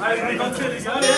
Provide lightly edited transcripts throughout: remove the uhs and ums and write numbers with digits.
Allez, rentrez les gars, allez.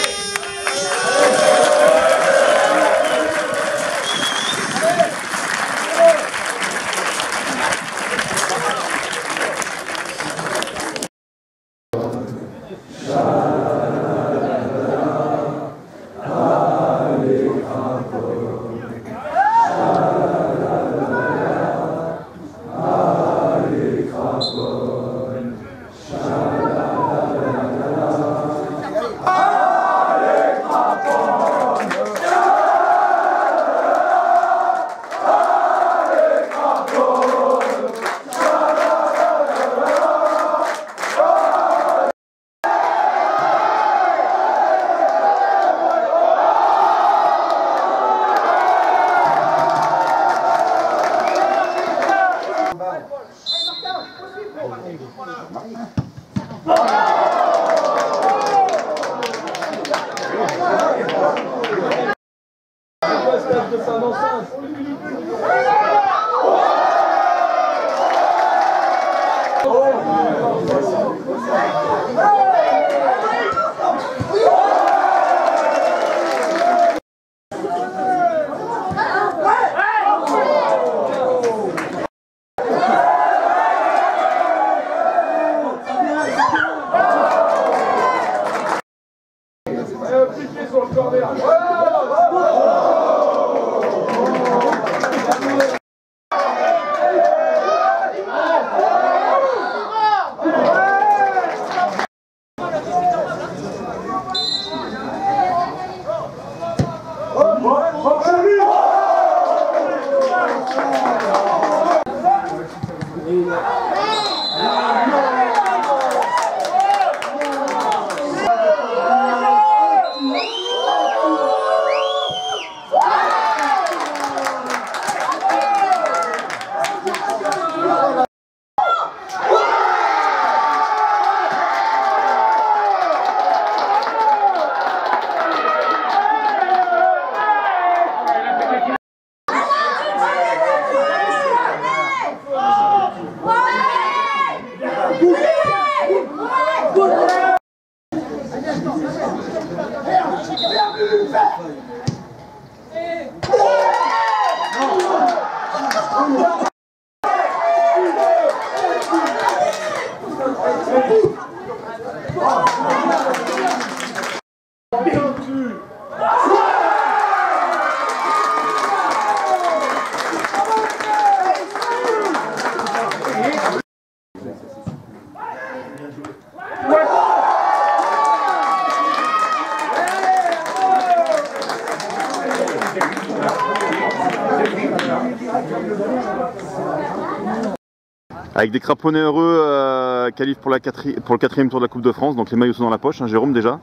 Avec des cramponnés heureux, qualif pour le 4e tour de la Coupe de France, donc les maillots sont dans la poche, hein, Jérôme déjà.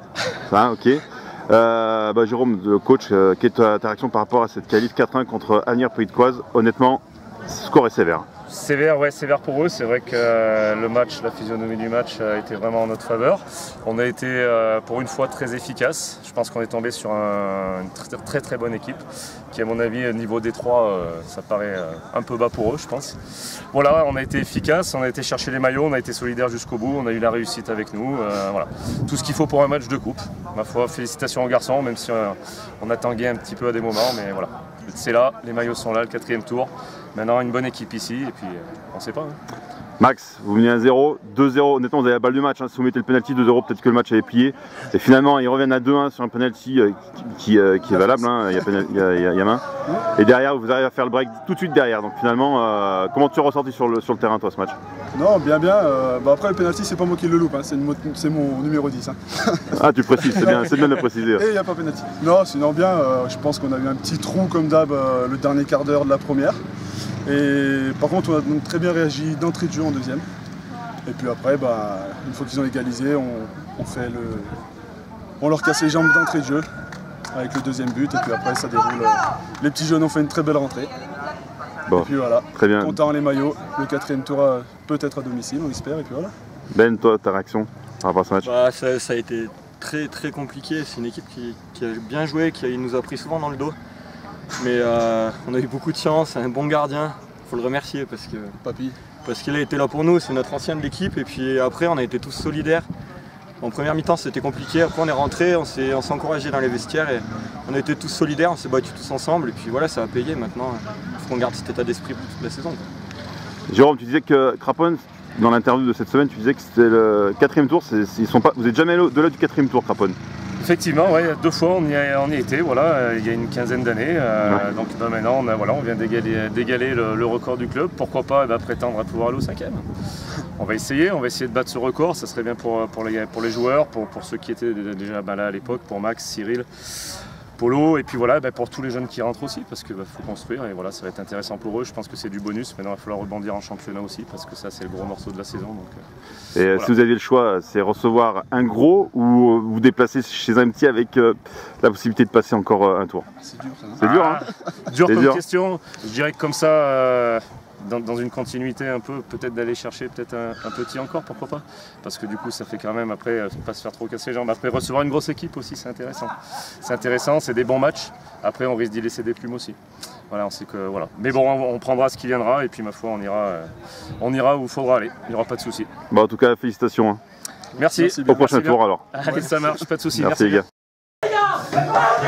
Ça, ok. Jérôme, le coach, quelle est ta réaction par rapport à cette qualif 4-1 contre Asnières Politcoise? Honnêtement, le score est sévère. Sévère, ouais, sévère pour eux. C'est vrai que le match, la physionomie du match a été vraiment en notre faveur. On a été pour une fois très efficace. Je pense qu'on est tombé sur une très bonne équipe qui, à mon avis, niveau Détroit, ça paraît un peu bas pour eux, je pense. Voilà, on a été efficace, on a été chercher les maillots, on a été solidaires jusqu'au bout, on a eu la réussite avec nous. Voilà. Tout ce qu'il faut pour un match de coupe. Ma foi, félicitations aux garçons, même si on a tangué un petit peu à des moments, mais voilà. C'est là, les maillots sont là, le 4e tour. Maintenant, une bonne équipe ici, et puis on ne sait pas. Hein. Max, vous menez à 0, 2-0. Honnêtement, vous avez la balle du match. Hein. Si vous mettez le penalty 2-0, peut-être que le match avait plié. Et finalement, ils reviennent à 2-1 sur un penalty qui est valable. Hein. Il y a main. Et derrière, vous arrivez à faire le break tout de suite derrière. Donc finalement, comment tu es ressorti sur le terrain, toi, ce match? Non, bien. Après, le penalty, c'est pas moi qui le loupe. Hein. C'est mon numéro 10. Hein. Ah, tu précises. C'est bien de le préciser. Et il n'y a pas penalty. Non, sinon bien. Je pense qu'on a eu un petit trou comme d'hab le dernier quart d'heure de la première. Et par contre, on a donc très bien réagi d'entrée de jeu en deuxième. Et puis après, une fois qu'ils ont égalisé, on leur casse les jambes d'entrée de jeu avec le deuxième but. Et puis après, ça déroule. Les petits jeunes ont fait une très belle rentrée. Bon, et puis voilà, très bien. Content les maillots. Le 4e tour peut-être à domicile, on espère. Et puis voilà. Ben, toi, ta réaction par rapport à ce match? Ça a été très compliqué. C'est une équipe qui a bien joué, qui nous a pris souvent dans le dos. Mais on a eu beaucoup de chance, c'est un bon gardien, il faut le remercier parce qu'il a été là pour nous, c'est notre ancien de l'équipe. Et puis après on a été tous solidaires En première mi-temps c'était compliqué, après on est rentré, on s'est encouragé dans les vestiaires et on a été tous solidaires, on s'est battus tous ensemble et puis voilà, ça a payé. Maintenant il faut qu'on garde cet état d'esprit pour toute la saison, quoi. Jérôme, tu disais que Craponne, dans l'interview de cette semaine, tu disais que c'était le 4e tour, vous n'êtes jamais au-delà du 4e tour, Craponne. Effectivement, ouais, 2 fois on y a été, voilà, il y a une quinzaine d'années. Donc maintenant on vient d'égaler le record du club. Pourquoi pas prétendre à pouvoir aller au 5e. On va essayer de battre ce record. Ça serait bien pour les joueurs, pour ceux qui étaient déjà là à l'époque, pour Max, Cyril, Polo, et puis voilà, pour tous les jeunes qui rentrent aussi, parce qu'il faut construire, et voilà, ça va être intéressant pour eux. Je pense que c'est du bonus. Maintenant il va falloir rebondir en championnat aussi, parce que ça c'est le gros morceau de la saison. Donc, et voilà. Si vous aviez le choix, c'est recevoir un gros ou vous déplacer chez un petit avec la possibilité de passer encore un tour? C'est dur ça. C'est dur, hein? Dur comme question. Je dirais que comme ça, dans une continuité un peu, peut-être d'aller chercher peut-être un petit encore, pourquoi pas? Parce que du coup ça fait quand même après pas se faire trop casser les jambes. Après recevoir une grosse équipe aussi, c'est intéressant. C'est intéressant, c'est des bons matchs. Après on risque d'y laisser des plumes aussi. Voilà, on sait que voilà. Mais bon, on prendra ce qui viendra et puis ma foi on ira où il faudra aller. Il n'y aura pas de souci. Bon, en tout cas félicitations. Hein. Merci. Au prochain tour alors. Allez, ça marche, pas de souci. Merci les gars. Entendu!